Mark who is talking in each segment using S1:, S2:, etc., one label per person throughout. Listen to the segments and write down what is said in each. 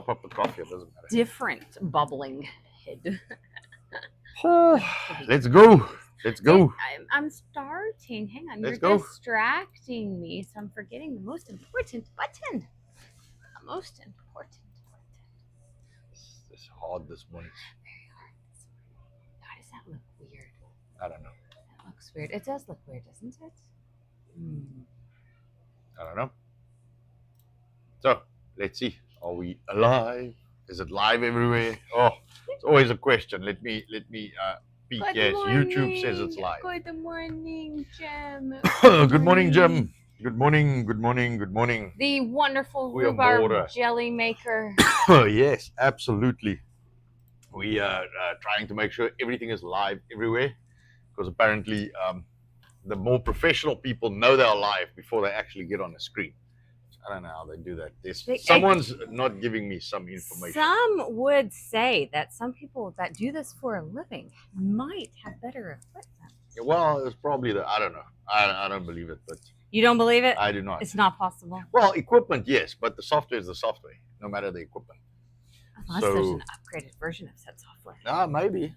S1: top up the coffee. It doesn't matter.
S2: Different bubbling head.
S1: Let's go. Let's go.
S2: I'm starting. Hang on.
S1: Let's
S2: You're
S1: go.
S2: distracting me, so I'm forgetting the most important button. The most important button.
S1: It's hard this morning.
S2: Very hard this morning. Why does that look weird?
S1: I don't know.
S2: That looks weird. It does look weird, doesn't it?
S1: I don't know. So, let's see. Are we alive? Is it live everywhere? Oh, it's always a question. Let me peek.
S2: Good
S1: Yes,
S2: morning.
S1: YouTube says it's live.
S2: Good morning, Jim.
S1: Good morning, Jim. Good morning, good morning, good morning.
S2: The wonderful
S1: Goeiemôre.
S2: rhubarb jelly maker.
S1: Yes, absolutely. We are trying to make sure everything is live everywhere, because apparently the more professional people know they are live before they actually get on the screen. I don't know how they do that. Someone's not giving me some information.
S2: Some would say that some people that do this for a living might have better equipment.
S1: Yeah, well, it's probably I don't know. I don't believe it, but
S2: you don't believe it?
S1: I do not.
S2: It's not possible.
S1: Well, equipment, yes, but the software is the software, no matter the equipment.
S2: Unless there's an upgraded version of said software.
S1: Maybe.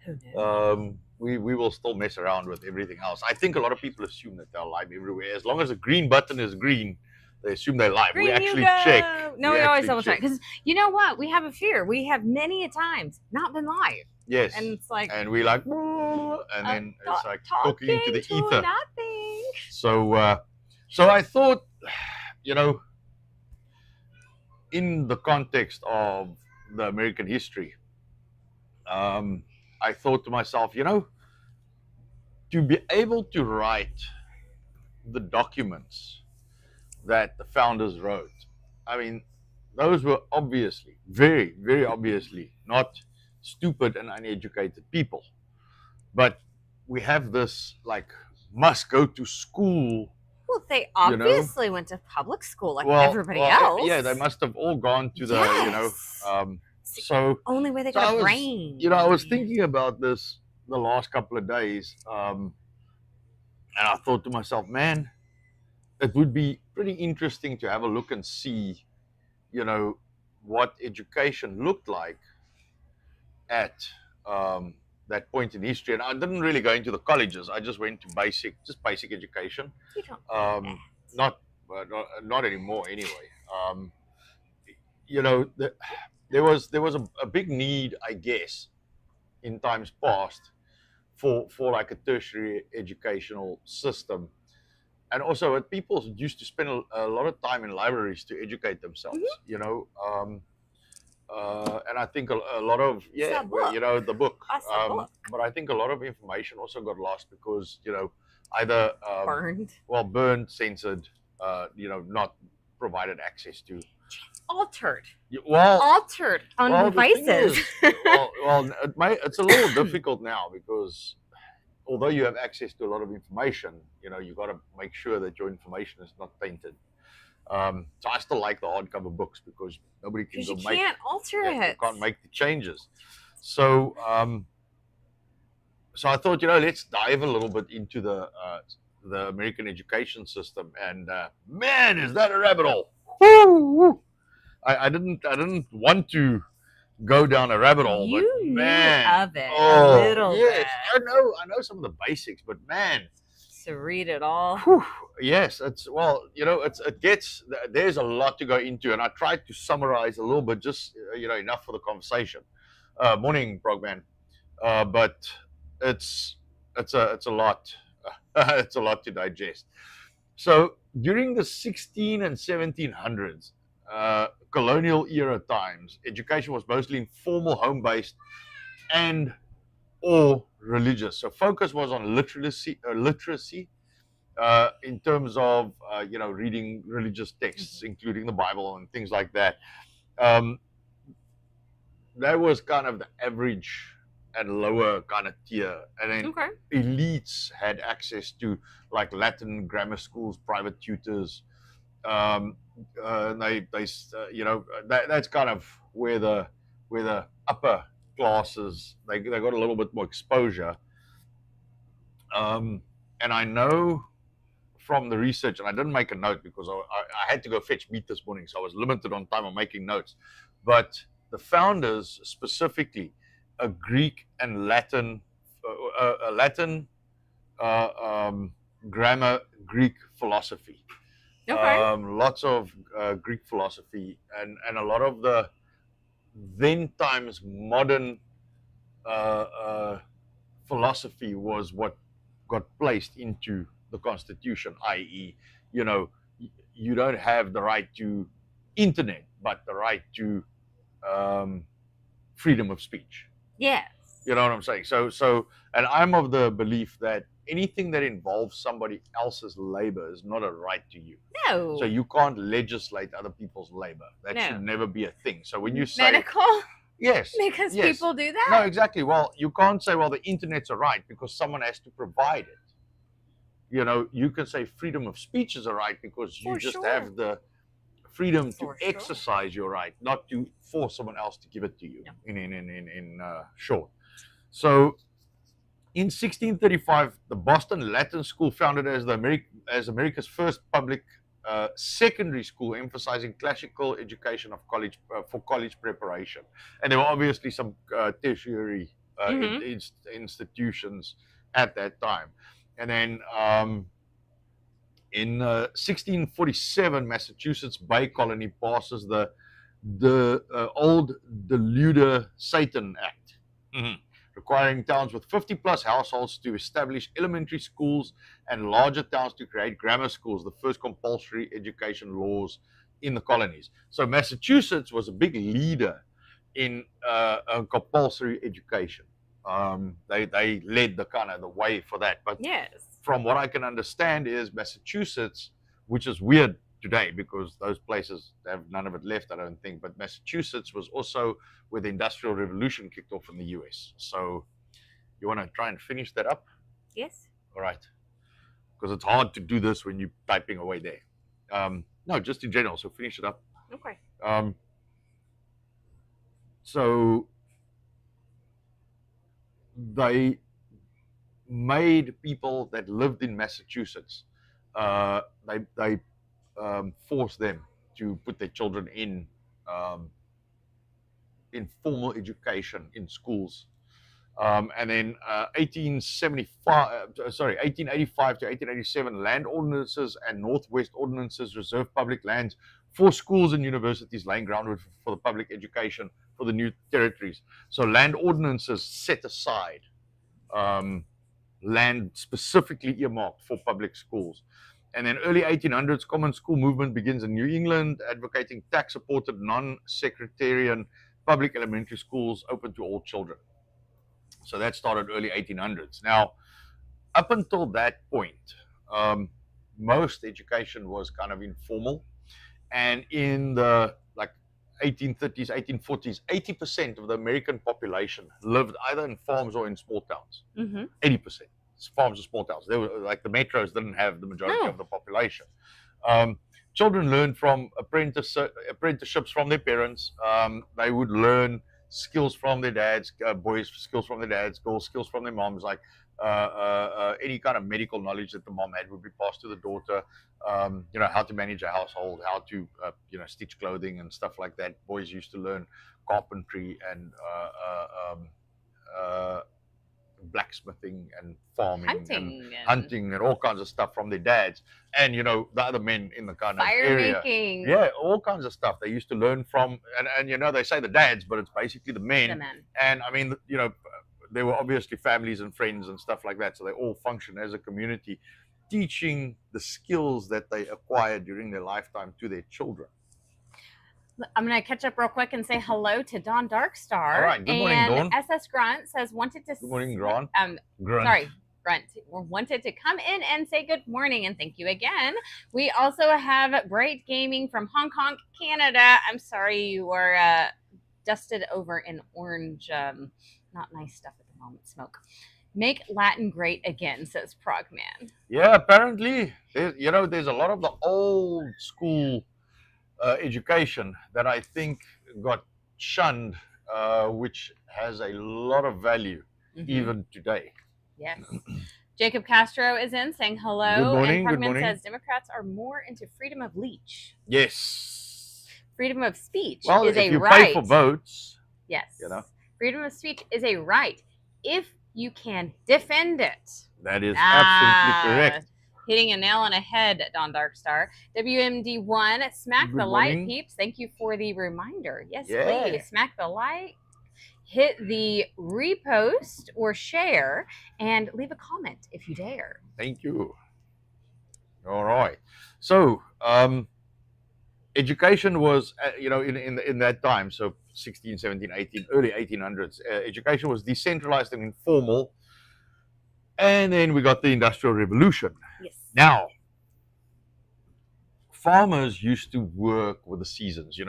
S2: Who knows?
S1: We will still mess around with everything else. I think a lot of people assume that they're live everywhere. As long as the green button is green, they assume they're live.
S2: Green,
S1: we actually check.
S2: No, we always double check. Because you know what? We have a fear. We have many a times not been live.
S1: Yes.
S2: And it's like.
S1: And we like, and then it's like talking to the ether.
S2: Nothing.
S1: So I thought, in the context of the American history, I thought to myself, to be able to write the documents that the founders wrote, I mean, those were obviously, very, very obviously, not stupid and uneducated people. But we have this, must go to school.
S2: Well, they obviously went to public school everybody else.
S1: Yeah, they must have all gone to the, so
S2: only way they got a brain.
S1: I was thinking about this the last couple of days, and I thought to myself, man, it would be pretty interesting to have a look and see, what education looked like at that point in history. And I didn't really go into the colleges. I just went to basic education.
S2: You don't.
S1: Not anymore, anyway. There was a big need, I guess, in times past for like a tertiary educational system. And also, people used to spend a lot of time in libraries to educate themselves, and I think a lot of, the book. But I think a lot of information also got lost because, either burned, censored, not provided access to.
S2: Altered on devices.
S1: It's a little difficult now because although you have access to a lot of information, you got to make sure that your information is not tainted. So I still like the hardcover books because nobody can
S2: go make. You can't alter it.
S1: You can't make the changes. So, so I thought, let's dive a little bit into the American education system. And man, is that a rabbit hole! Woo! I didn't want to go down a rabbit hole, but man,
S2: knew of it a little bit.
S1: I know some of the basics, but man,
S2: to read it all.
S1: Yes, there's a lot to go into, and I tried to summarize a little bit, just enough for the conversation. Morning, Progman, but it's a lot. It's a lot to digest. So during the 16 and 1700s. Colonial era times, education was mostly informal, home-based, and or religious. So focus was on literacy in terms of reading religious texts, including the Bible and things like that. That was kind of the average and lower kind of tier, and then elites had access to like Latin grammar schools, private tutors. That's kind of where the upper classes they got a little bit more exposure. And I know from the research, and I didn't make a note because I had to go fetch meat this morning, so I was limited on time on making notes. But the founders specifically, a Greek and Latin, a Latin grammar, Greek philosophy.
S2: Okay.
S1: Lots of Greek philosophy, and a lot of the then times modern philosophy was what got placed into the Constitution, i.e., you know, you don't have the right to internet, but the right to freedom of speech.
S2: Yes.
S1: You know what I'm saying? So, and I'm of the belief that anything that involves somebody else's labor is not a right to you.
S2: No.
S1: So you can't legislate other people's labor. That
S2: No.
S1: should never be a thing. So when you say
S2: medical,
S1: yes,
S2: because
S1: yes.
S2: people do that.
S1: No, exactly. Well, you can't say, well, the internet's a right because someone has to provide it. You know, you can say freedom of speech is a right because you
S2: For
S1: just
S2: sure.
S1: have the freedom
S2: For
S1: to
S2: sure.
S1: exercise your right, not to force someone else to give it to you.
S2: No.
S1: In short. So, in 1635, the Boston Latin School, founded as America's first public secondary school, emphasizing classical education of college for college preparation, and there were obviously some tertiary institutions at that time, and then in 1647, Massachusetts Bay Colony passes the old Deluder Satan Act. Mm-hmm. Requiring towns with 50 plus households to establish elementary schools and larger towns to create grammar schools, the first compulsory education laws in the colonies. So Massachusetts was a big leader in compulsory education. They led the way for that. But
S2: yes,
S1: from what I can understand is Massachusetts, which is weird today because those places have none of it left, I don't think. But Massachusetts was also where the Industrial Revolution kicked off in the US. So you want to try and finish that up?
S2: Yes.
S1: All right. Because it's hard to do this when you're typing away there. No, just in general. So finish it up.
S2: Okay.
S1: So they made people that lived in Massachusetts, they forced them to put their children in formal education in schools. And then 1885 to 1887, land ordinances and Northwest ordinances reserved public lands for schools and universities, laying groundwork for the public education for the new territories. So land ordinances set aside land specifically earmarked for public schools. And then early 1800s, common school movement begins in New England, advocating tax-supported, non-sectarian public elementary schools open to all children. So that started early 1800s. Now, up until that point, most education was kind of informal. And in the 1830s, 1840s, 80% of the American population lived either in farms or in small towns. 80%. Farms or small towns. They were like the metros didn't have the majority of the population. Children learned from apprenticeships from their parents. They would learn skills from their dads, boys skills from their dads, girls skills from their moms, like any kind of medical knowledge that the mom had would be passed to the daughter. How to manage a household, how to stitch clothing and stuff like that. Boys used to learn carpentry and blacksmithing and farming and hunting and all kinds of stuff from their dads, and the other men in the kind of area.
S2: Making.
S1: Yeah, all kinds of stuff they used to learn from, and they say the dads, but it's basically the men. And I mean, there were obviously families and friends and stuff like that, so they all function as a community, teaching the skills that they acquired during their lifetime to their children.
S2: I'm going to catch up real quick and say hello to Dawn Darkstar.
S1: All right, good morning, Dawn.
S2: SS Grunt says wanted to.
S1: Good morning, Grunt.
S2: Grunt. Sorry, Grunt. Wanted to come in and say good morning and thank you again. We also have Bright Gaming from Hong Kong, Canada. I'm sorry you were dusted over in orange. Not nice stuff at the moment. Smoke. Make Latin great again, says Progman.
S1: Yeah, apparently, there's a lot of the old school education that I think got shunned, which has a lot of value even today.
S2: Yes. Jacob Castro is in saying hello.
S1: Good morning,
S2: And
S1: good
S2: Prugman
S1: morning.
S2: says Democrats are more into freedom of leech.
S1: Yes.
S2: Freedom of speech
S1: Well,
S2: is
S1: if
S2: a
S1: you
S2: right.
S1: pay for votes,
S2: Yes.
S1: you know,
S2: Freedom of speech is a right if you can defend it.
S1: that is absolutely correct.
S2: Hitting a nail on a head, Don Darkstar. WMD1, smack
S1: Good
S2: the like,
S1: morning.
S2: peeps. Thank you for the reminder. Yes,
S1: Yeah.
S2: please. Smack the like, hit the repost or share, and leave a comment if you dare.
S1: Thank you. All right. So, education was, in that time, so 16, 17, 18, early 1800s, education was decentralized and informal. And then we got the Industrial Revolution.
S2: Yes.
S1: Now, farmers used to work with the seasons, we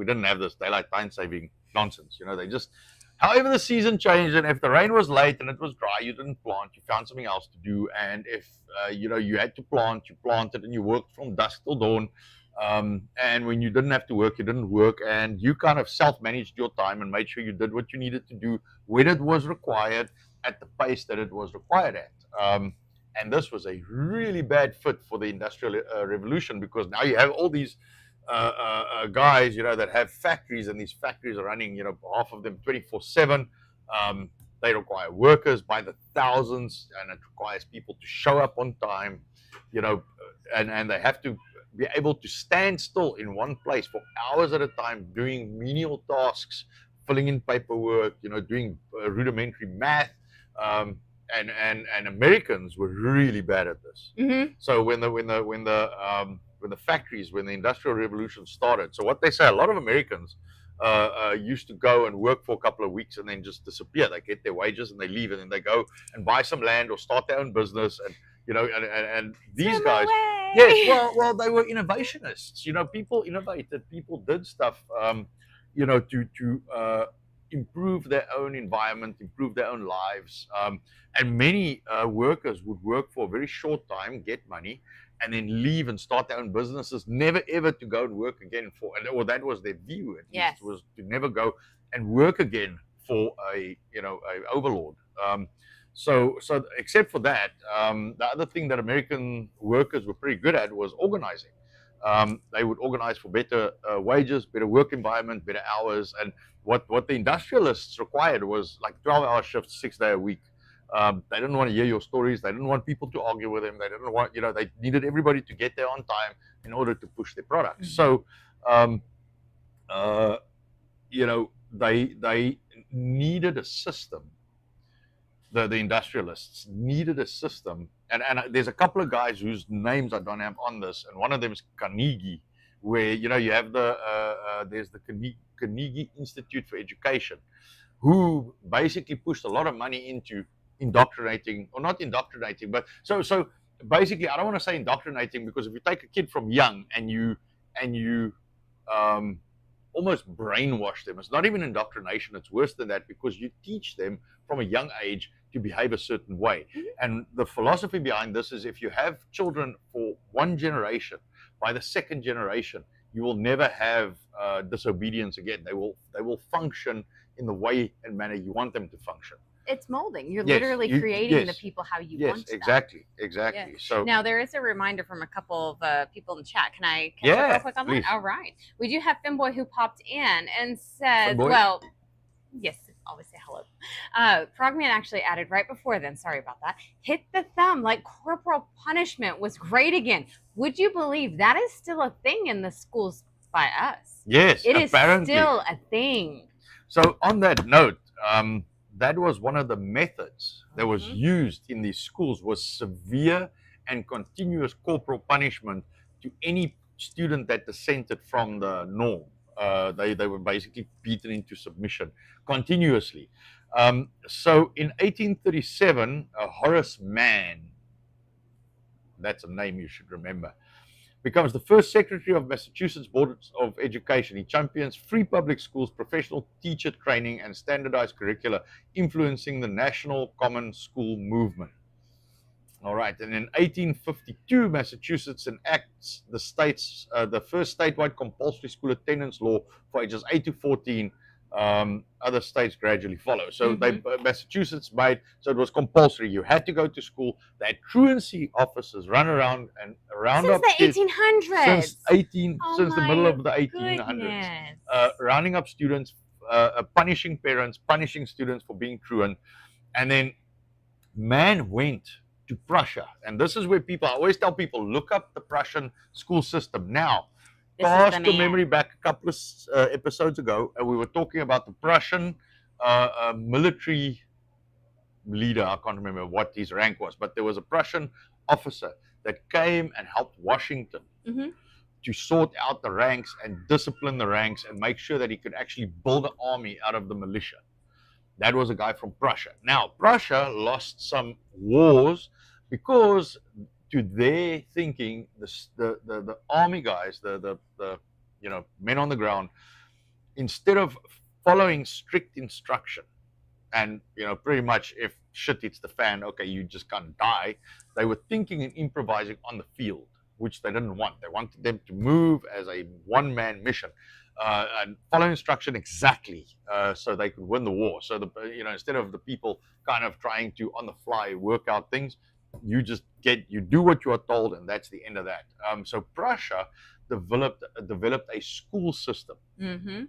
S1: didn't have this daylight time saving nonsense. They just, however, the season changed, and if the rain was late and it was dry, you didn't plant, you found something else to do. And if you had to plant, you planted, and you worked from dusk till dawn. And when you didn't have to work, you didn't work, and you kind of self-managed your time and made sure you did what you needed to do when it was required, at the pace that it was required at. And this was a really bad fit for the Industrial Revolution, because now you have all these guys, that have factories, and these factories are running, half of them 24/7. They require workers by the thousands, and it requires people to show up on time, and they have to be able to stand still in one place for hours at a time, doing menial tasks, filling in paperwork, doing rudimentary math. And Americans were really bad at this.
S2: Mm-hmm.
S1: So when the factories, when the Industrial Revolution started, so what they say, a lot of Americans used to go and work for a couple of weeks and then just disappear. They get their wages and they leave, and then they go and buy some land or start their own business. And and these guys, yes, well, they were innovationists. People innovated, people did stuff, to improve their own environment, improve their own lives. And many workers would work for a very short time, get money, and then leave and start their own businesses, never ever to go and work again or that was their view, at least, was to never go and work again for a overlord. So except for that, the other thing that American workers were pretty good at was organizing. They would organize for better wages, better work environment, better hours. And what the industrialists required was like 12-hour shifts, 6 day a week. They didn't want to hear your stories. They didn't want people to argue with them. They didn't want, they needed everybody to get there on time in order to push their products. So, they needed a system. The industrialists needed a system, and there's a couple of guys whose names I don't have on this, and one of them is Carnegie, where you have there's the Carnegie Institute for Education, who basically pushed a lot of money into indoctrinating, or not indoctrinating, but so basically, I don't want to say indoctrinating, because if you take a kid from young and you almost brainwash them, it's not even indoctrination, it's worse than that, because you teach them from a young age to behave a certain way. And the philosophy behind this is, if you have children for one generation, by the second generation, you will never have disobedience again. They will function in the way and manner you want them to function.
S2: It's molding. You're literally creating the people how you want them.
S1: Exactly. So
S2: now there is a reminder from a couple of people in the chat. Can I catch up real quick on that? All right. We do have Finboy who popped in and said, well, yes, always say hello. Frogman actually added right before then, sorry about that, hit the thumb like corporal punishment was great again. Would you believe that is still a thing in the schools by us?
S1: Yes,
S2: it is still a thing.
S1: So on that note, that was one of the methods that was used in these schools, was severe and continuous corporal punishment to any student that dissented from the norm. They were basically beaten into submission continuously. So in 1837, Horace Mann, that's a name you should remember, becomes the first secretary of Massachusetts Board of Education. He champions free public schools, professional teacher training, and standardized curricula, influencing the national common school movement. All right, and in 1852, Massachusetts enacts the first statewide compulsory school attendance law for ages 8 to 14, Other states gradually follow. So
S2: Mhm.
S1: Massachusetts made so it was compulsory. You had to go to school. They had truancy officers run around and round
S2: Since
S1: up
S2: the
S1: kids
S2: 1800s. Oh
S1: since the middle
S2: my
S1: of the 1800s,
S2: goodness.
S1: rounding up students, punishing parents, punishing students for being truant, and then man went to Prussia, and this is where I always tell people, look up the Prussian school system now.
S2: This is the
S1: Cast your
S2: man.
S1: memory back a couple of episodes ago, and we were talking about the Prussian military leader. I can't remember what his rank was, but there was a Prussian officer that came and helped Washington
S2: Mhm.
S1: to sort out the ranks and discipline the ranks and make sure that he could actually build an army out of the militia. That was a guy from Prussia. Now, Prussia lost some wars because, to their thinking, the army guys, the men on the ground, instead of following strict instruction, and pretty much if shit hits the fan, okay, you just can't die. They were thinking and improvising on the field, which they didn't want. They wanted them to move as a one-man mission, and follow instruction exactly, so they could win the war. So instead of the people kind of trying to on the fly work out things, you do what you are told, and that's the end of that. So Prussia developed a school system
S2: Mm-hmm.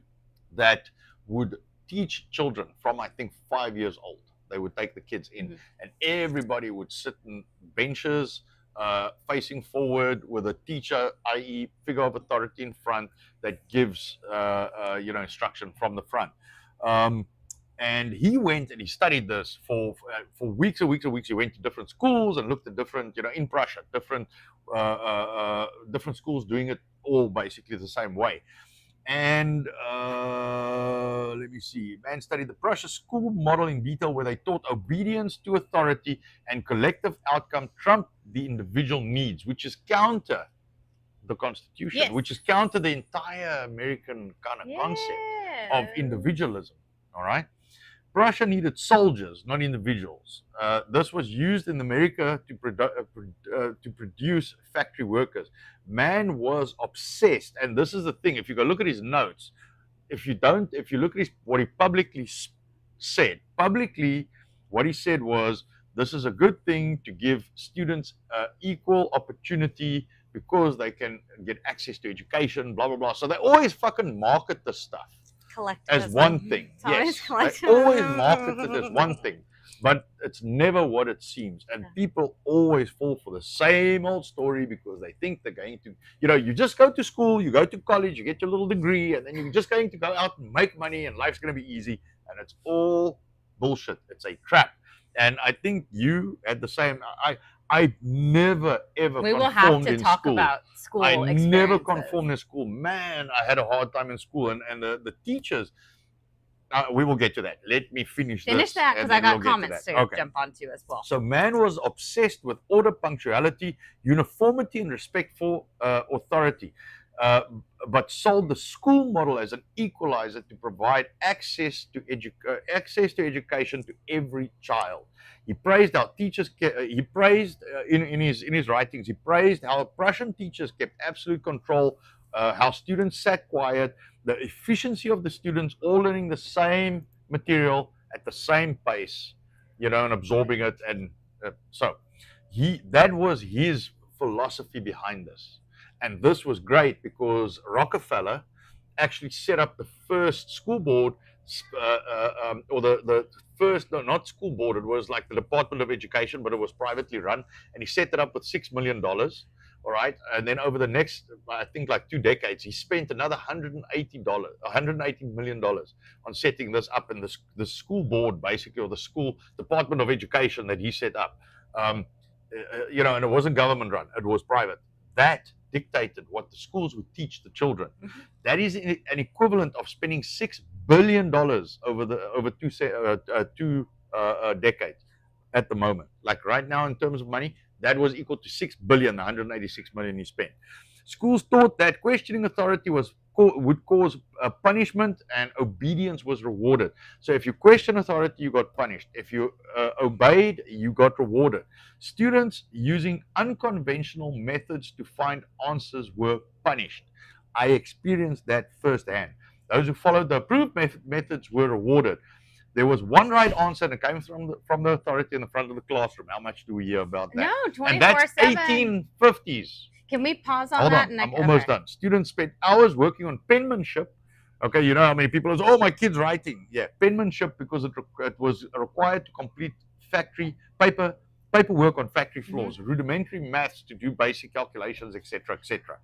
S1: that would teach children from, I think, 5 years old. They would take the kids in, and everybody would sit in benches, facing forward with a teacher, i.e., figure of authority in front that gives instruction from the front. And he went and he studied this for weeks and weeks and weeks. He went to different schools and looked at different, in Prussia, different schools doing it all basically the same way. And let me see. Man studied the Prussia school model in detail, where they taught obedience to authority and collective outcome trumped the individual needs, which is counter the Constitution,
S2: Yes.
S1: which is counter the entire American kind of concept of individualism. All right. Prussia needed soldiers, not individuals. This was used in America to produce factory workers. Man was obsessed, and this is the thing. If you go look at his notes, if you look at what he publicly said, what he said was, this is a good thing to give students equal opportunity because they can get access to education, blah, blah, blah. So they always fucking market this stuff as one thing. Yes, they always market it as one thing, but it's never what it seems. And people always fall for the same old story because they think they're going to, you just go to school, you go to college, you get your little degree, and then you're just going to go out and make money and life's going to be easy. And it's all bullshit. It's a trap. And I think you had the same. I never ever
S2: we will have
S1: conformed
S2: to
S1: in
S2: talk
S1: school.
S2: about school
S1: I never
S2: experiences.
S1: conformed in school. Man, I had a hard time in school, and the teachers. We will get to that. Let me finish this,
S2: that because I got comments to jump onto as well.
S1: So man was obsessed with order, punctuality, uniformity, and respect for authority, but sold the school model as an equalizer to provide access to education to every child. He praised how teachers. He praised in his writings. He praised how Prussian teachers kept absolute control, how students sat quiet, the efficiency of the students all learning the same material at the same pace, and absorbing it. And so that was his philosophy behind this. And this was great because Rockefeller actually set up the first school board, or the first, no, not school board, it was like the Department of Education, but it was privately run. And he set it up with $6 million. All right. And then over the next, I think, like 2 decades, he spent another $180 million on setting this up. And the school board, basically, or the school Department of Education that he set up, and it wasn't government run, it was private. That dictated what the schools would teach the children. Mm-hmm. That is an equivalent of spending $6 billion over two decades at the moment. Like right now, in terms of money, that was equal to 6 billion, 186 million he spent. Schools thought that questioning authority would cause punishment, and obedience was rewarded. So if you question authority, you got punished. If you obeyed, you got rewarded. Students using unconventional methods to find answers were punished. I experienced that firsthand. Those who followed the approved methods were rewarded. There was one right answer and it came from the authority in the front of the classroom. How much do we hear about that?
S2: No,
S1: And that's
S2: 24/7.
S1: 1850s.
S2: Can we pause on
S1: Hold
S2: that?
S1: on,
S2: And
S1: I'm almost done. Students spent hours working on penmanship. Okay, you know how many people say, "Oh, my kid's writing." Yeah, penmanship because it was required to complete factory paperwork on factory floors, rudimentary maths to do basic calculations, etc., etc.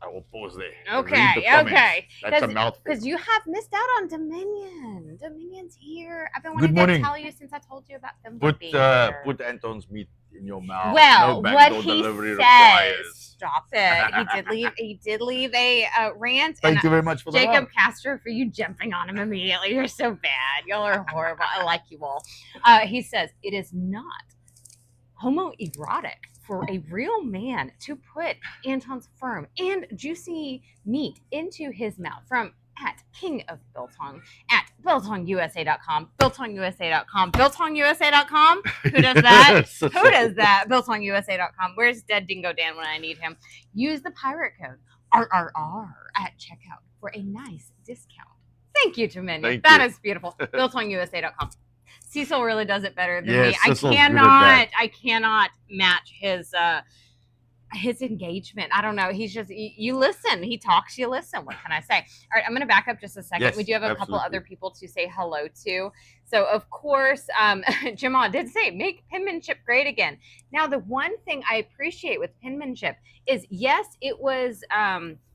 S1: I will pause there. Read the
S2: Okay,
S1: comments.
S2: okay.
S1: That's a mouthful.
S2: Because you have missed out on Dominion. Dominion's here. I've been
S1: Good
S2: wanting
S1: morning.
S2: to tell you since I told you about them.
S1: Put Anton's meat in your mouth.
S2: Well,
S1: No
S2: what
S1: backdoor
S2: he
S1: delivery
S2: says.
S1: requires.
S2: Stop it. He did leave a rant.
S1: Thank
S2: and
S1: you very much for the
S2: Jacob
S1: rant.
S2: Castro, for you jumping on him immediately. You're so bad. Y'all are horrible. I like you all. He says it is not homoerotic for a real man to put Anton's firm and juicy meat into his mouth. From at King of Biltong, at BiltongUSA.com, BiltongUSA.com, BiltongUSA.com. Who does that? Who does that? BiltongUSA.com. Where's Dead Dingo Dan when I need him? Use the pirate code RRR at checkout for a nice discount. Thank you, Dominion. That is beautiful. BiltongUSA.com. Cecil really does it better than me. I cannot match his engagement. I don't know. He's just, you listen. He talks, you listen. What can I say? All right, I'm going to back up just a second.
S1: Yes,
S2: we do have a couple other people to say hello to. So, of course, Jamal did say, make penmanship great again. Now, the one thing I appreciate with penmanship is, yes, it was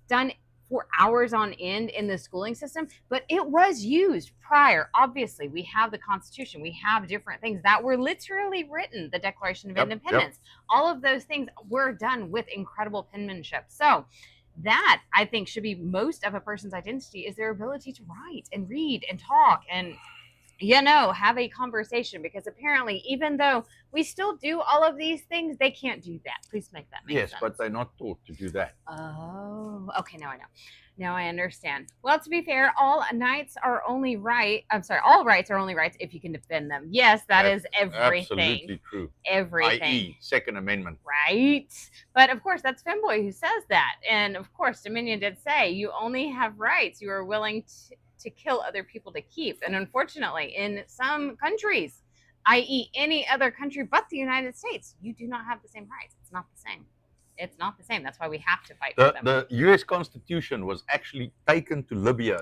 S2: done for hours on end in the schooling system, but it was used prior. Obviously, we have the Constitution, we have different things that were literally written, the Declaration of Independence. All of those things were done with incredible penmanship. So that, I think, should be most of a person's identity, is their ability to write and read and talk and, you know, have a conversation, because apparently, even though we still do all of these things, they can't do that. Please make that make sense.
S1: Yes, but they're not taught to do that.
S2: Oh, okay. Now I know. Now I understand. Well, to be fair, all rights are only rights if you can defend them. Yes, that is everything.
S1: Absolutely true.
S2: Everything.
S1: i.e. Second Amendment.
S2: Right. But of course, that's Femboy who says that. And of course, Dominion did say you only have rights you are willing to kill other people to keep. And unfortunately, in some countries, i.e. any other country but the United States, you do not have the same rights. It's not the same. It's not the same. That's why we have to fight for them.
S1: The U.S. Constitution was actually taken to Libya.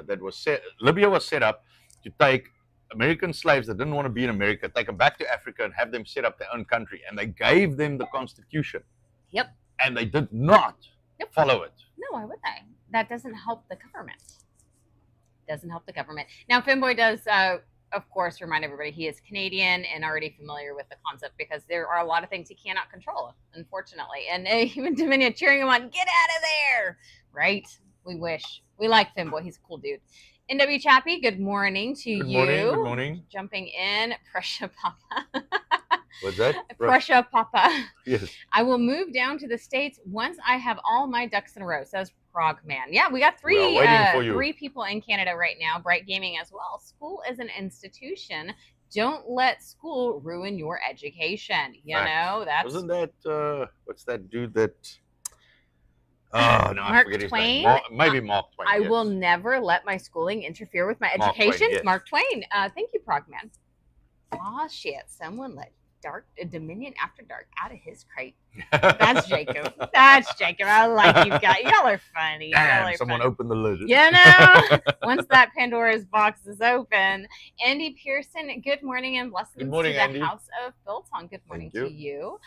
S1: Libya was set up to take American slaves that didn't want to be in America, take them back to Africa and have them set up their own country. And they gave them the Constitution.
S2: Yep.
S1: And they did not follow it.
S2: No, why would they? That doesn't help the government. Doesn't help the government. Now, Femboy does, of course, remind everybody he is Canadian and already familiar with the concept, because there are a lot of things he cannot control, unfortunately. And even Dominion cheering him on, get out of there, right? We wish. We like Femboy. He's a cool dude. NW Chappie, good morning to you.
S1: Good morning.
S2: Jumping in, Prussia Papa.
S1: What's that?
S2: Prussia Papa.
S1: Yes.
S2: I will move down to the States once I have all my ducks in a row, says Frogman. Yeah, we got three people in Canada right now. Bright Gaming as well. School is an institution. Don't let school ruin your education. You know, that's...
S1: Wasn't that, what's that dude that... Oh, no, I forget his name. Maybe Mark Twain.
S2: I will never let my schooling interfere with my education. Mark Twain. Thank you, Progman. Oh, shit. Someone let Dominion After Dark out of his crate. That's Jacob. That's Jacob. I like you guys. Y'all are funny.
S1: Damn, someone opened the lid.
S2: You know, once that Pandora's box is open. Andy Pearson, good morning and blessings to the
S1: Andy.
S2: House of Biltong. Good morning to you.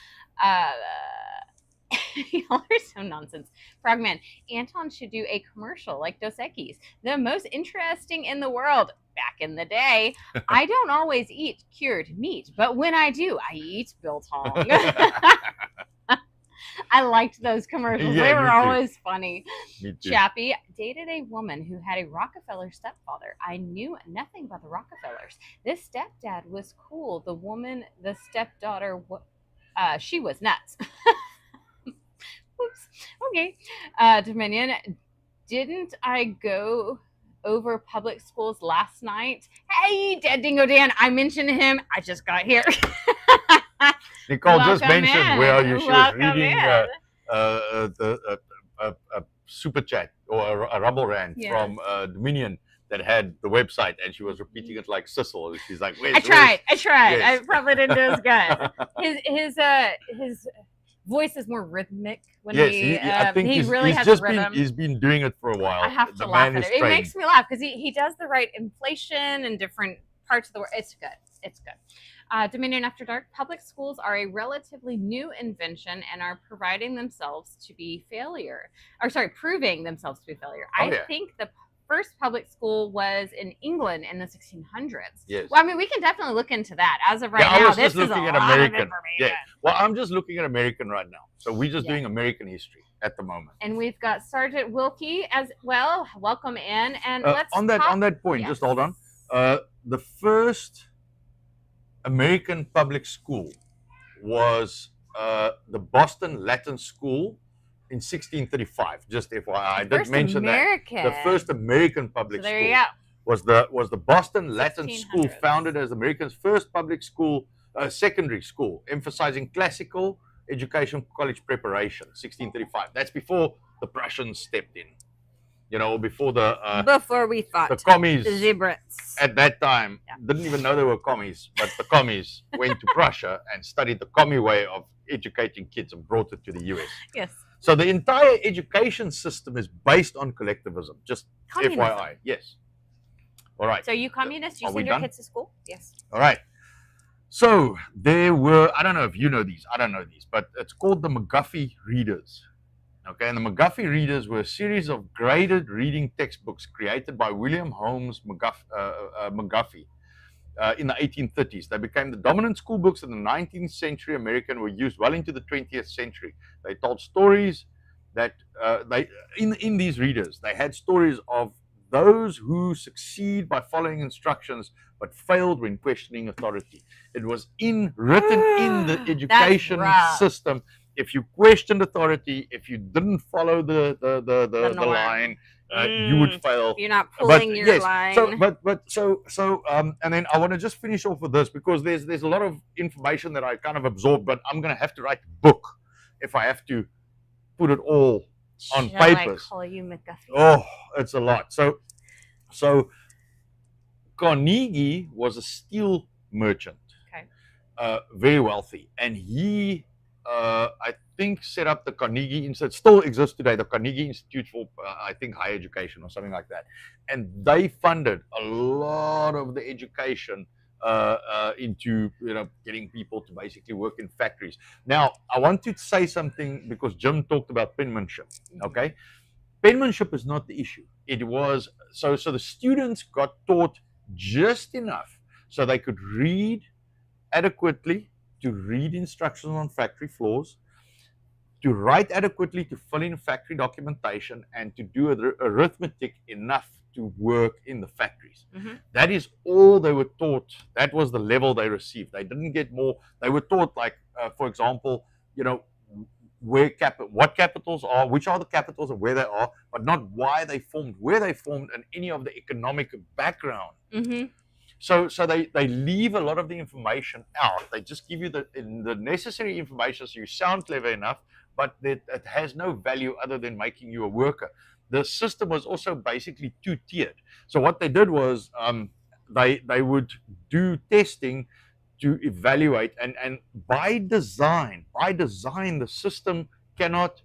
S2: Y'all are so nonsense. Frogman, Anton should do a commercial like Dos Equis. The most interesting in the world. Back in the day, I don't always eat cured meat, but when I do, I eat biltong. I liked those commercials. They were always funny. Chappie dated a woman who had a Rockefeller stepfather. I knew nothing about the Rockefellers. This stepdad was cool. The woman, the stepdaughter, she was nuts. Oops. Okay. Dominion, didn't I go over public schools last night? Hey, Dead Dingo Dan, I mentioned him. I just got here.
S1: Nicole just mentioned where she was reading a super chat or a Rumble rant
S2: Yes.
S1: from Dominion that had the website, and she was repeating it like Sissel. She's like,
S2: I tried.
S1: Yes.
S2: I probably didn't do as good. His voice is more rhythmic when
S1: I think
S2: he really
S1: he's
S2: has
S1: just
S2: a rhythm.
S1: he's been doing it for a while.
S2: I have to laugh at it. It makes me laugh because he does the right inflation in different parts of the world. It's good. It's good. Dominion After Dark. Public schools are a relatively new invention and are proving themselves to be failure. I think the first public school was in England in the 1600s.
S1: Yes.
S2: Well, I mean, we can definitely look into that. As of right now,
S1: I was
S2: this
S1: just looking
S2: is a
S1: at
S2: lot
S1: American.
S2: of information.
S1: Yeah. Well, I'm just looking at American right now. So we're just doing American history at the moment.
S2: And we've got Sergeant Wilkie as well. Welcome in. And let's
S1: on that point, just hold on. The first American public school was the Boston Latin School in 1635. Just FYI, I did mention that the first American public school was the Boston Latin School, founded as America's first public school, secondary school, emphasizing classical education, college preparation. 1635. That's before the Prussians stepped in. You know, before
S2: we fought
S1: the commies
S2: Zebrats.
S1: At that time didn't even know they were commies, but the commies went to Prussia and studied the commie way of educating kids and brought it to the US.
S2: Yes.
S1: So the entire education system is based on collectivism. Just communism. FYI. Yes. All right.
S2: So you communists, you send your kids to school? Yes.
S1: All right. So there were, I don't know if you know these, I don't know these, but it's called the McGuffey Readers. Okay, and the McGuffey Readers were a series of graded reading textbooks created by William Holmes McGuffey in the 1830s. They became the dominant school books in the 19th century American, were used well into the 20th century. They told stories that, in these readers, they had stories of those who succeed by following instructions but failed when questioning authority. It was written in the education system. If you questioned authority, if you didn't follow the line, you would fail.
S2: You're not pulling your line.
S1: So, and then I want to just finish off with this, because there's a lot of information that I kind of absorbed, but I'm going to have to write a book if I have to put it all on papers.
S2: I call you McGuffey?
S1: Oh, it's a lot. So Carnegie was a steel merchant, very wealthy, and he, I think, set up the Carnegie Institute. It still exists today, the Carnegie Institute for, I think, higher education or something like that. And they funded a lot of the education into, getting people to basically work in factories. Now, I want to say something, because Jim talked about penmanship. Okay, penmanship is not the issue. It was so the students got taught just enough so they could read adequately, to read instructions on factory floors, to write adequately, to fill in factory documentation, and to do arithmetic enough to work in the factories. That is all they were taught. That was the level they received. They didn't get more. They were taught, like, for example, what capitals are, which are the capitals and where they are, but not why they formed, where they formed, and any of the economic background. So they leave a lot of the information out. They just give you the necessary information so you sound clever enough, but it has no value other than making you a worker. The system was also basically two-tiered. So what they did was they would do testing to evaluate, and by design, the system cannot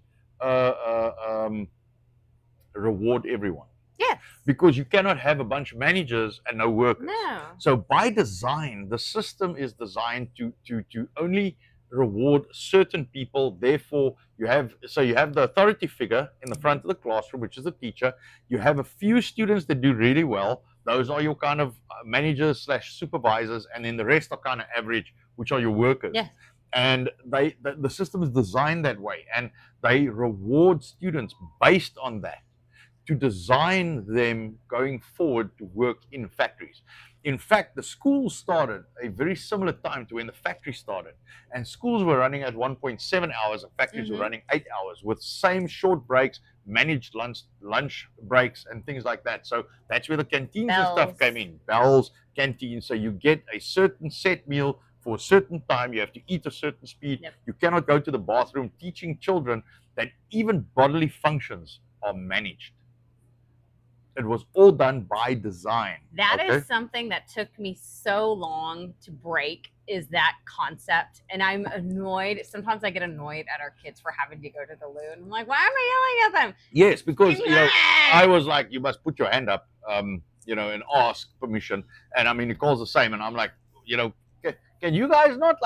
S1: reward everyone.
S2: Yes.
S1: Because you cannot have a bunch of managers and no workers.
S2: No.
S1: So by design, the system is designed to only reward certain people. Therefore, you have the authority figure in the front of the classroom, which is the teacher. You have a few students that do really well. Those are your kind of managers / supervisors, and then the rest are kind of average, which are your workers.
S2: Yes.
S1: And the system is designed that way, and they reward students based on that, to design them going forward to work in factories. In fact, the school started a very similar time to when the factory started. And schools were running at 1.7 hours, and factories were running 8 hours, with same short breaks, managed lunch breaks, and things like that. So that's where the canteens and stuff came in. Bells, canteens. So you get a certain set meal for a certain time. You have to eat a certain speed. You cannot go to the bathroom, teaching children that even bodily functions are managed. It was all done by design.
S2: That is something that took me so long to break, is that concept. And I'm annoyed. Sometimes I get annoyed at our kids for having to go to the loo. And I'm like, why am I yelling at them?
S1: Yes, because I was like, you must put your hand up, and ask permission. And I mean, Nicole's the same. And I'm like, can you guys not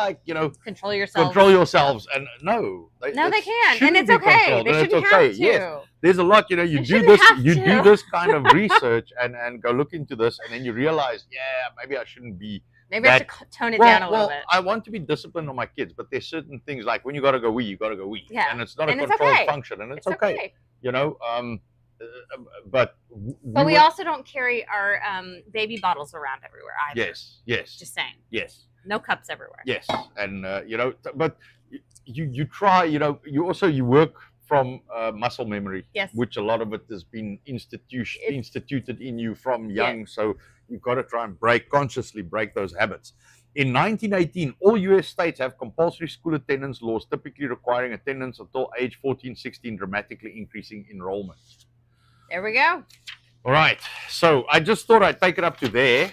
S2: control yourselves?
S1: And no,
S2: they can, and it's okay. They shouldn't have to.
S1: Yes. There's a lot, you do this, do this kind of research and go look into this, and then you realize, maybe I shouldn't be.
S2: Maybe I have to tone it down a little bit.
S1: I want to be disciplined on my kids, but there's certain things like when you got to go wee, you got to go wee, and it's not a controlled function, and it's okay. But
S2: we also don't carry our baby bottles around everywhere either.
S1: Yes.
S2: Just saying.
S1: Yes.
S2: No cups everywhere.
S1: Yes, and but you try. You work from muscle memory.
S2: Yes.
S1: Which a lot of it has been instituted in you from young. Yes. So you've got to try and consciously break those habits. In 1918, all U.S. states have compulsory school attendance laws, typically requiring attendance until age 14, 16, dramatically increasing enrollment.
S2: There we go.
S1: All right. So I just thought I'd take it up to there.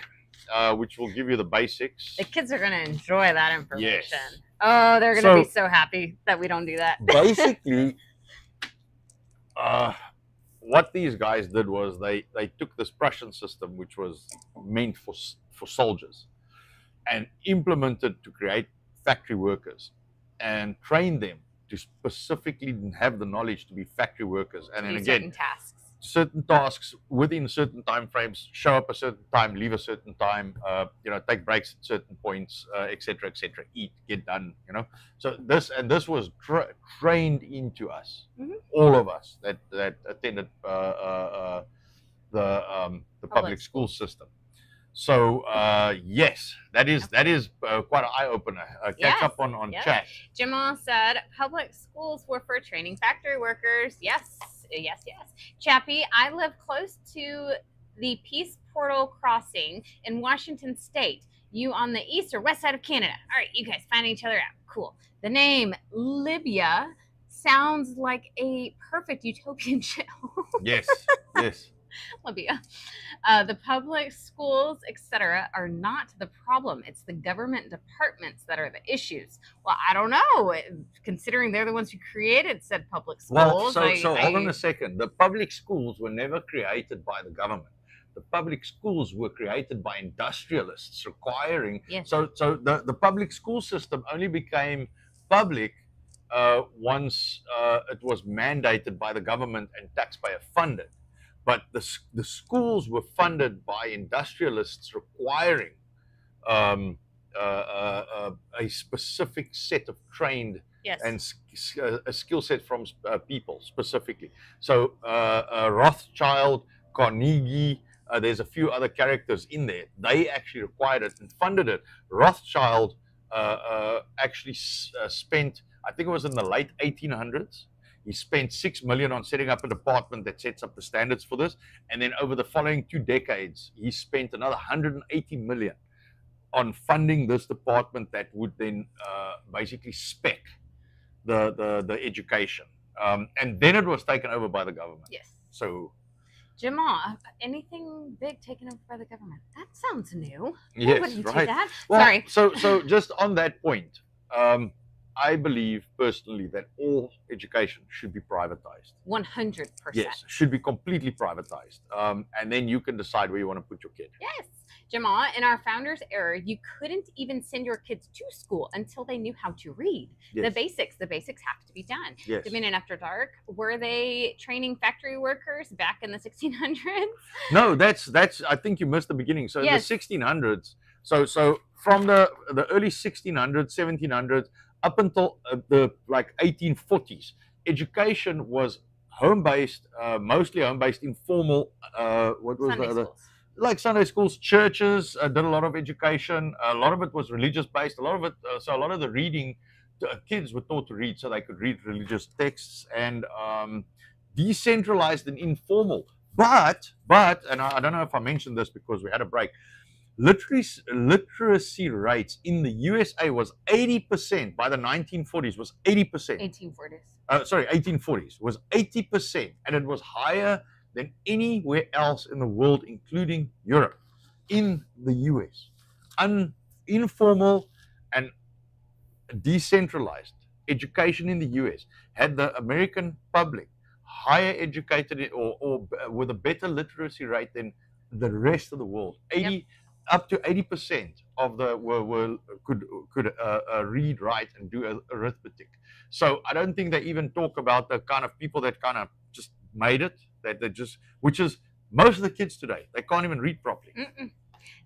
S1: Which will give you the basics.
S2: The kids are going to enjoy that information.
S1: Yes.
S2: Oh, they're going to be so happy that we don't do that.
S1: Basically, what these guys did was they took this Prussian system, which was meant for soldiers, and implemented to create factory workers and train them to specifically have the knowledge to be factory workers. And then again, certain tasks within certain time frames, show up a certain time, leave a certain time, take breaks at certain points, etc., eat, get done, So this was trained into us, all of us that attended the public school system. So yes, that is quite an eye opener. Catch up on chat.
S2: Jamal said public schools were for training factory workers. Yes. Chappie, I live close to the Peace Portal Crossing in Washington State. You on the east or west side of Canada? All right, you guys finding each other out. Cool. The name Libya sounds like a perfect utopian show.
S1: Yes.
S2: Libya. The public schools, etc., are not the problem. It's the government departments that are the issues. Well, I don't know, considering they're the ones who created said public schools.
S1: Well, so hold on a second. The public schools were never created by the government. The public schools were created by industrialists requiring.
S2: Yes.
S1: So the public school system only became public once it was mandated by the government and taxpayer funded. But the schools were funded by industrialists requiring a specific set of trained and a skill set from people specifically. So Rothschild, Carnegie, there's a few other characters in there. They actually required it and funded it. Rothschild actually spent, I think it was in the late 1800s, he spent $6 million on setting up a department that sets up the standards for this. And then over the following 2 decades, he spent another $180 million on funding this department that would then basically spec the education. And then it was taken over by the government.
S2: Yes.
S1: So,
S2: Jamal, anything big taken over by the government? That sounds new.
S1: Yes,
S2: wouldn't
S1: right.
S2: Do that.
S1: Well,
S2: sorry.
S1: So just on that point, I believe personally that all education should be privatized.
S2: 100%.
S1: Yes, should be completely privatized. And then you can decide where you want to put your kid.
S2: Yes. Jamal, in our founder's era, you couldn't even send your kids to school until they knew how to read.
S1: Yes.
S2: The basics have to be done.
S1: Yes.
S2: Dominion After Dark, were they training factory workers back in the 1600s?
S1: No, that's I think you missed the beginning. So
S2: yes.
S1: In the 1600s, so from the early 1600s, 1700s, up until the 1840s, education was home-based, mostly home-based, informal. What was
S2: Sunday schools.
S1: Like Sunday schools, churches did a lot of education. A lot of it was religious-based. A lot of it, so a lot of the reading, kids were taught to read so they could read religious texts, and decentralized and informal. But, and I don't know if I mentioned this because we had a break. literacy rates in the USA was 80% by the 1940s, was 80%.
S2: 1840s.
S1: 1840s was 80%, and it was higher than anywhere else in the world, including Europe. In the US, informal and decentralized education in the US had the American public higher educated or with a better literacy rate than the rest of the world. 80 up to 80% of the were could read, write, and do arithmetic. So I don't think they even talk about the kind of people that kind of just made it. That they just, which is most of the kids today, they can't even read properly.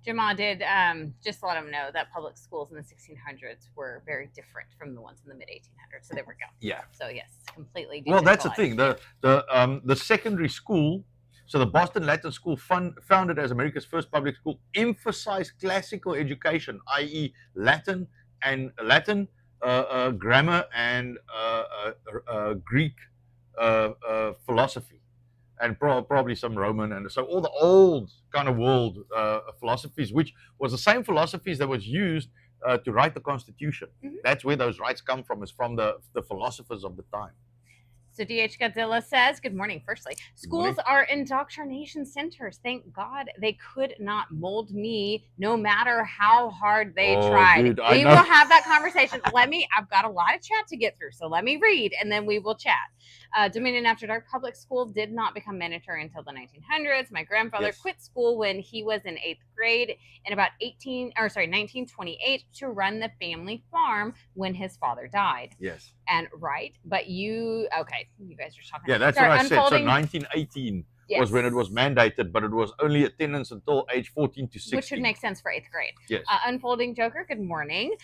S2: Jamal did just let them know that public schools in the 1600s were very different from the ones in the mid 1800s. So there we go.
S1: Yeah.
S2: So yes, completely.
S1: Well, that's the thing. The secondary school, so the Boston Latin School, founded as America's first public school, emphasized classical education, i.e., Latin, grammar, and Greek philosophy, and probably some Roman, and so all the old kind of world philosophies, which was the same philosophies that was used to write the Constitution. Mm-hmm. That's where those rights come from, is from the philosophers of the time.
S2: So DH Godzilla says, good morning, firstly. Schools are indoctrination centers. Thank God they could not mold me no matter how hard they tried.
S1: Dude,
S2: we will have that conversation. I've got a lot of chat to get through, so let me read and then we will chat. Dominion After Dark public school did not become mandatory until the 1900s. My grandfather quit school when he was in 8th grade in about 1928 to run the family farm when his father died.
S1: Yes.
S2: And but you guys are talking.
S1: Yeah, that's what I said. So 1918 was when it was mandated, but it was only attendance until age 14 to 16.
S2: Which would make sense for 8th grade.
S1: Yes.
S2: Unfolding Joker, good morning.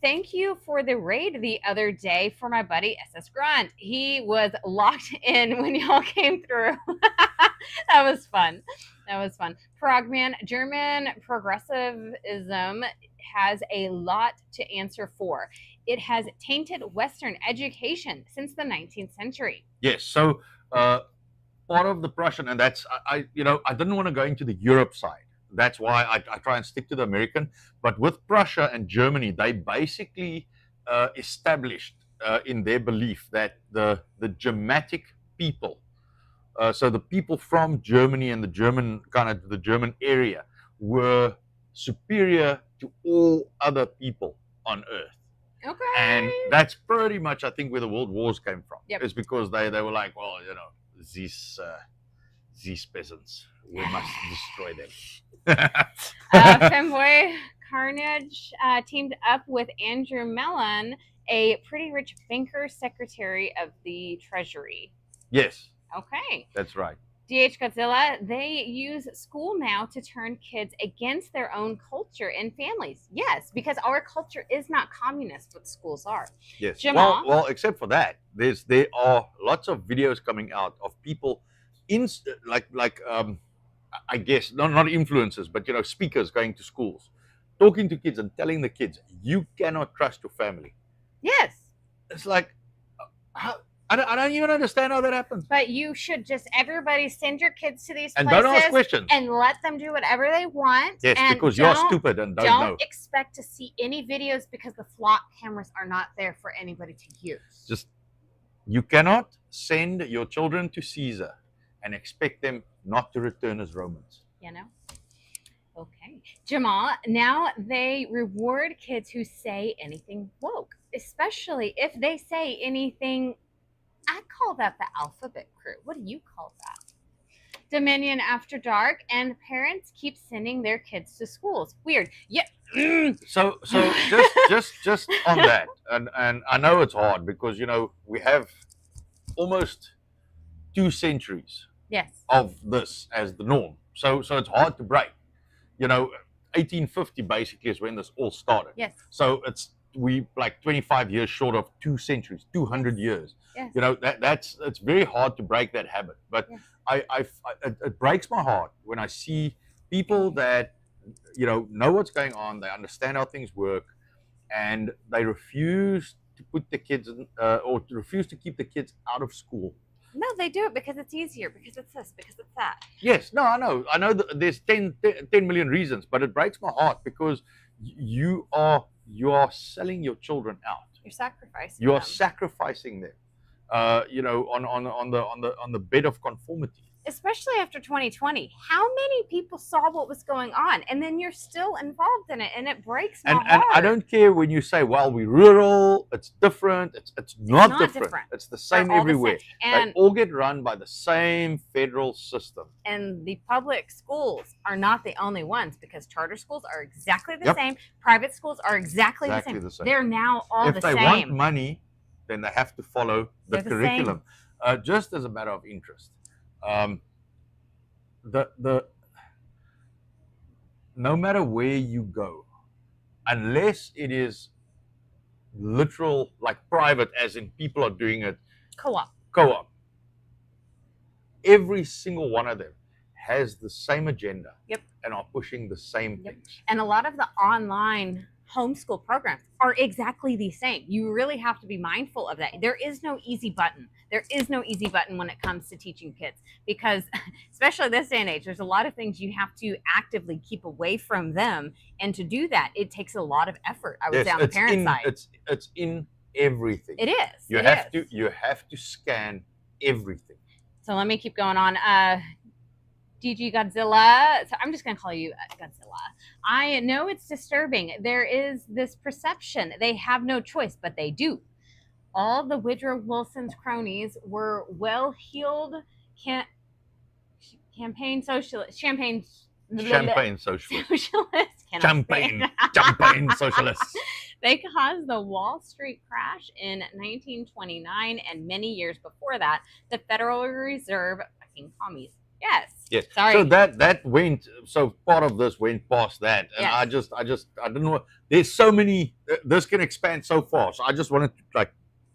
S2: Thank you for the raid the other day for my buddy SS Grunt. He was locked in when y'all came through. That was fun. Progman, German progressivism has a lot to answer for. It has tainted Western education since the 19th century.
S1: Yes. So part of the Prussian, and that's I didn't want to go into the Europe side. That's why I try and stick to the American. But with Prussia and Germany, they basically established in their belief that the Germanic people, so the people from Germany and the German area, were superior to all other people on Earth.
S2: Okay.
S1: And that's pretty much, I think, where the world wars came from.
S2: Yep.
S1: It's because they were like, well, these peasants, we must destroy them.
S2: Femboy Carnage teamed up with Andrew Mellon, a pretty rich banker, secretary of the Treasury.
S1: Yes.
S2: Okay.
S1: That's right.
S2: DH Godzilla, they use school now to turn kids against their own culture and families. Yes, because our culture is not communist, but schools are.
S1: Yes.
S2: Jamal?
S1: Well, except for that, there are lots of videos coming out of people I guess not influencers, but speakers going to schools, talking to kids and telling the kids, you cannot trust your family.
S2: Yes.
S1: It's like, I don't even understand how that happens.
S2: But you should everybody send your kids to these
S1: places. And
S2: don't
S1: ask questions.
S2: And let them do whatever they want.
S1: Yes, and because you're stupid and don't know.
S2: Expect to see any videos because the flock cameras are not there for anybody to use.
S1: You cannot send your children to Caesar and expect them not to return as Romans.
S2: Okay. Jamal, now they reward kids who say anything woke, especially if they say anything. I call that the alphabet crew. What do you call that? Dominion After Dark, and parents keep sending their kids to schools. Weird. Yeah.
S1: So just on that, and I know it's hard because we have almost 2 centuries of this as the norm. So it's hard to break. 1850 basically is when this all started.
S2: Yes.
S1: So we like 25 years short of 2 centuries, 200 years.
S2: Yes.
S1: It's very hard to break that habit. But it breaks my heart when I see people that know what's going on, they understand how things work, and they refuse to put the kids in, or refuse to keep the kids out of school.
S2: No, they do it because it's easier, because it's this, because it's that.
S1: Yes, no, I know that there's 10 million reasons, but it breaks my heart because you are selling your children out.
S2: You're sacrificing.
S1: You are
S2: them.
S1: sacrificing them. On the bed of conformity.
S2: Especially after 2020, how many people saw what was going on, and then you're still involved in it, and it breaks my heart.
S1: And I don't care when you say, "Well, we're rural, it's different." It's not different. It's the same everywhere. And they all get run by the same federal system.
S2: And the public schools are not the only ones, because charter schools are exactly the same. Private schools are exactly the same. They're now all the same.
S1: If they want money, then they have to follow the curriculum. Just as a matter of interest. No matter where you go, unless it is literal, like private, as in people are doing it, co-op, every single one of them has the same agenda. And are pushing the same things.
S2: And a lot of the online homeschool programs are exactly the same. You really have to be mindful of that. There is no easy button. There is no easy button when it comes to teaching kids, because especially this day and age, there's a lot of things you have to actively keep away from them. And to do that, it takes a lot of effort, I would say, on the parent side.
S1: It's in everything.
S2: It is.
S1: You have to scan everything.
S2: So let me keep going on. DG Godzilla. So I'm just going to call you Godzilla. I know it's disturbing. There is this perception they have no choice, but they do. All the Woodrow Wilson's cronies were well-heeled campaign socialists. Champagne socialists.
S1: Champagne socialists.
S2: They caused the Wall Street crash in 1929, and many years before that, the Federal Reserve fucking commies. Yes. Sorry.
S1: So that went. So part of this went past that, and I don't know. There's so many. This can expand so far. So I just wanted to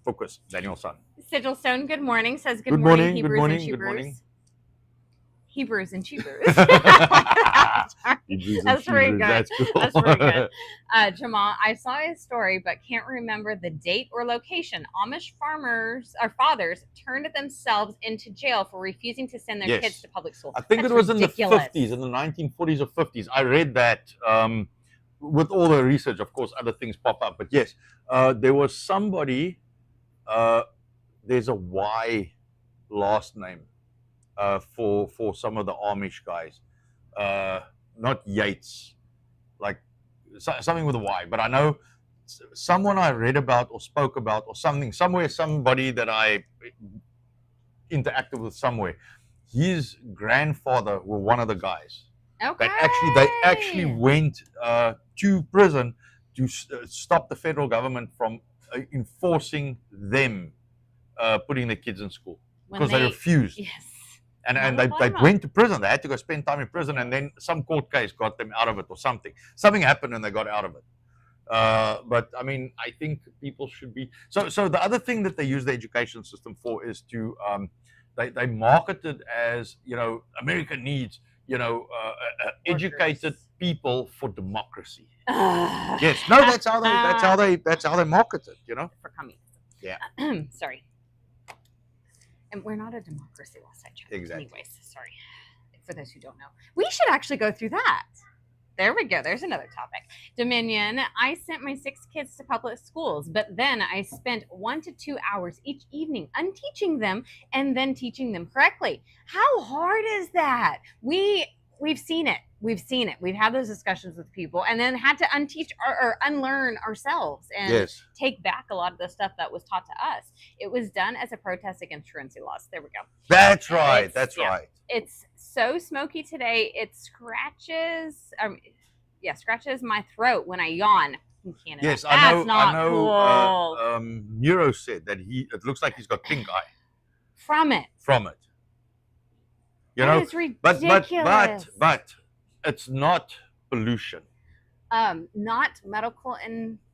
S1: focus. Daniel Son.
S2: Sigil Stone. Good morning. Says good morning. Hebrews and Hebrews.
S1: Good morning.
S2: Hebrews and Hebrews.
S1: That's very good.
S2: That's very good. Jamal, I saw a story but can't remember the date or location. Amish farmers or fathers turned themselves into jail for refusing to send their kids to public school.
S1: I think it was ridiculous. In the 50s, in the 1940s or 50s. I read that. With all the research, of course, other things pop up. But yes, there was somebody. There's a Y last name. For some of the Amish guys, not Yates, like something with a Y. But I know someone I read about or spoke about or somebody that I interacted with somewhere. His grandfather were one of the guys.
S2: Okay.
S1: They actually went to prison to stop the federal government from enforcing them putting their kids in school because they refused.
S2: Yes.
S1: And they went to prison. They had to go spend time in prison, and then some court case got them out of it or something. Something happened and they got out of it. But I mean, I think people should be. So the other thing that they use the education system for is to they market it as, America needs, educated people for democracy. Yes, no, that's how they market it.
S2: For communism.
S1: Yeah.
S2: Sorry. And we're not a democracy, last I checked.
S1: Exactly.
S2: Anyways, sorry. For those who don't know. We should actually go through that. There we go. There's another topic. Dominion. I sent my 6 kids to public schools, but then I spent 1 to 2 hours each evening unteaching them and then teaching them correctly. How hard is that? We've seen it. We've had those discussions with people and then had to unteach or unlearn ourselves and take back a lot of the stuff that was taught to us. It was done as a protest against truancy laws. There we go.
S1: That's right. Right.
S2: It's so smoky today. It scratches my throat when I yawn in Canada.
S1: Yes,
S2: I know.
S1: Cool. Neuro said that it looks like he's got pink eye.
S2: From it.
S1: That
S2: is ridiculous.
S1: But it's not pollution.
S2: Not medical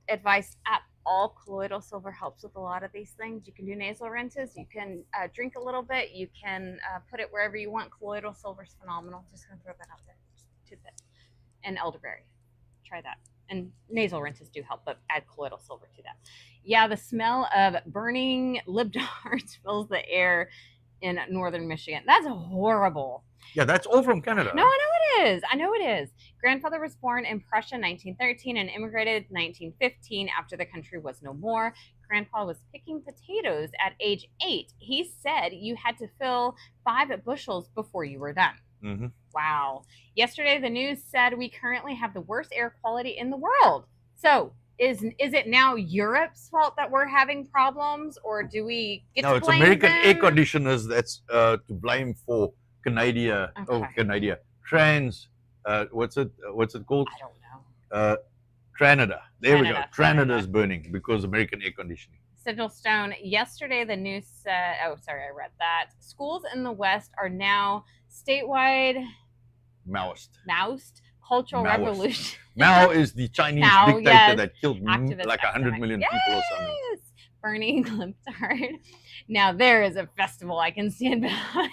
S2: advice at all. Colloidal silver helps with a lot of these things. You can do nasal rinses. You can drink a little bit. You can put it wherever you want. Colloidal silver is phenomenal. Just gonna throw that out there. Just tidbit. And elderberry. Try that. And nasal rinses do help, but add colloidal silver to that. Yeah, the smell of burning lip darts fills the air in northern Michigan. That's horrible.
S1: Yeah, that's all from Canada.
S2: No, I know it is. I know it is. Grandfather was born in Prussia in 1913 and immigrated 1915 after the country was no more. Grandpa was picking potatoes at age 8. He said you had to fill 5 bushels before you were done.
S1: Mm-hmm.
S2: Wow. Yesterday, the news said we currently have the worst air quality in the world. So, is it now Europe's fault that we're having problems, or do we get to
S1: it's
S2: blame
S1: American
S2: them?
S1: air conditioners that's to blame for Canada.
S2: Okay.
S1: Oh, Canada. What's it called?
S2: I don't know.
S1: Canada. There we go.
S2: Canada.
S1: Canada's burning because American air conditioning.
S2: Sigil Stone, yesterday the news said, oh, sorry, I read that. Schools in the West are now statewide
S1: Maoist.
S2: cultural
S1: Maoist.
S2: revolution.
S1: Mao is the Chinese
S2: Mao,
S1: dictator
S2: yes.
S1: that killed
S2: Activist
S1: like 100 million
S2: yes!
S1: people or something.
S2: Bernie Glimptard. Now there is a festival I can stand behind.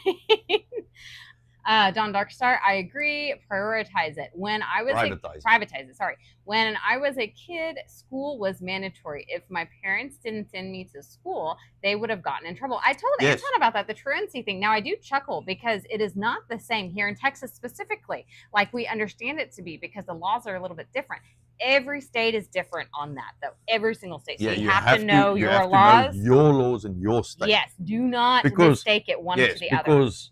S2: Don Darkstar, I agree. Prioritize it. Privatize it. Sorry. When I was a kid, school was mandatory. If my parents didn't send me to school, they would have gotten in trouble. I told Anton about that, the truancy thing. Now I do chuckle because it is not the same here in Texas specifically, like we understand it to be, because the laws are a little bit different. Every state is different on that, though. Every single state. So you have to know your laws.
S1: Your laws in your state.
S2: Yes. Do not mistake it one to the other.
S1: Because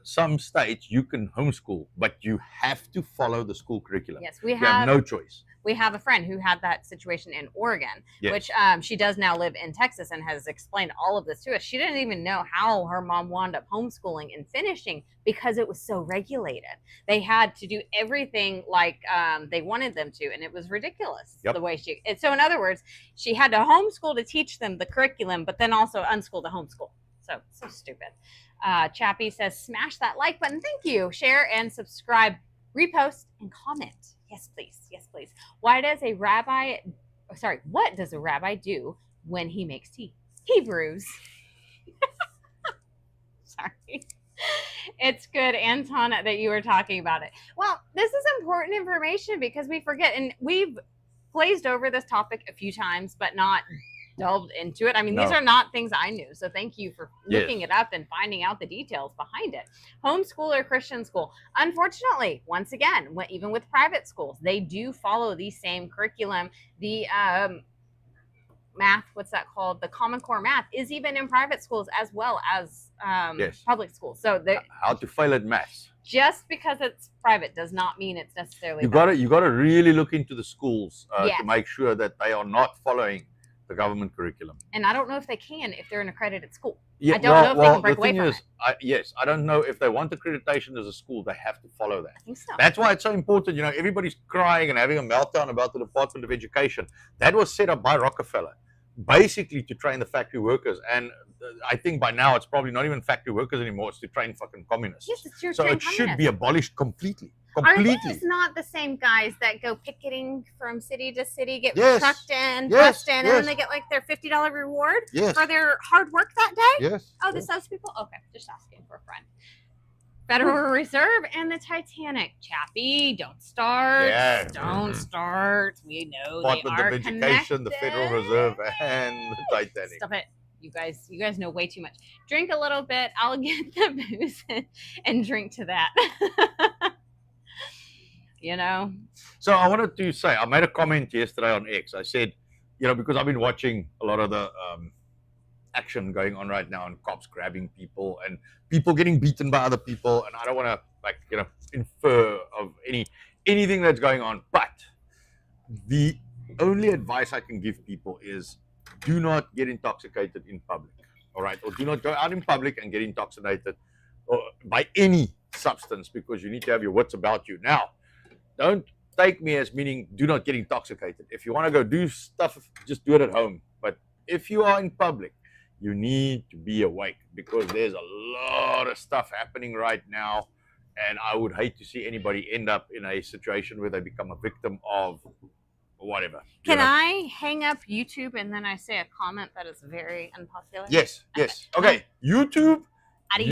S1: some states you can homeschool, but you have to follow the school curriculum.
S2: Yes,
S1: you have no choice.
S2: We have a friend who had that situation in Oregon, which she does now live in Texas and has explained all of this to us. She didn't even know how her mom wound up homeschooling and finishing because it was so regulated. They had to do everything like they wanted them to, and it was ridiculous the way she. So in other words, she had to homeschool to teach them the curriculum, but then also unschool to homeschool. So stupid. Chappie says, smash that like button. Thank you. Share and subscribe, repost, and comment. Yes, please. Yes, please. What does a rabbi do when he makes tea? He brews. Sorry. It's good, Anton, that you were talking about it. Well, this is important information because we forget, and we've glazed over this topic a few times, but not delved into it. I mean, these are not things I knew. So thank you for looking it up and finding out the details behind it. Homeschool or Christian school? Unfortunately, once again, even with private schools, they do follow the same curriculum. The math, what's that called? The Common Core math is even in private schools as well as public schools. So
S1: how to fail at maths.
S2: Just because it's private does not mean it's necessarily
S1: you got to really look into the schools to make sure that they are not following the government curriculum.
S2: And I don't know if they can if they're an accredited school. I don't know if they can break away from it.
S1: I don't know if they want accreditation as a school, they have to follow that.
S2: I think so.
S1: That's why it's so important. Everybody's crying and having a meltdown about the Department of Education. That was set up by Rockefeller, basically to train the factory workers. And I think by now it's probably not even factory workers anymore. It's to train fucking communists.
S2: Yes, it's to
S1: so
S2: train
S1: it should be abolished completely.
S2: Are these not the same guys that go picketing from city to city, get trucked in, bused in, and then they get like their $50 reward for their hard work that day?
S1: Yes.
S2: Oh, those people? Okay, just asking for a friend. Federal Reserve and the Titanic. Chappie, don't start.
S1: Yeah.
S2: Don't start. We know
S1: Department
S2: they are
S1: of Education,
S2: connected.
S1: the Federal Reserve, and the Titanic.
S2: Stop it. You guys know way too much. Drink a little bit. I'll get the booze and drink to that.
S1: So I wanted to say, I made a comment yesterday on X. I said, because I've been watching a lot of the action going on right now, and cops grabbing people and people getting beaten by other people, and I don't want to infer of anything that's going on, but the only advice I can give people is do not get intoxicated in public, all right? Or do not go out in public and get intoxicated by any substance, because you need to have your wits about you. Now, don't take me as meaning do not get intoxicated. If you want to go do stuff, just do it at home. But if you are in public, you need to be awake, because there's a lot of stuff happening right now. And I would hate to see anybody end up in a situation where they become a victim of whatever.
S2: Can I hang up YouTube and then I say a comment that is very unpopular?
S1: Yes. Okay. YouTube,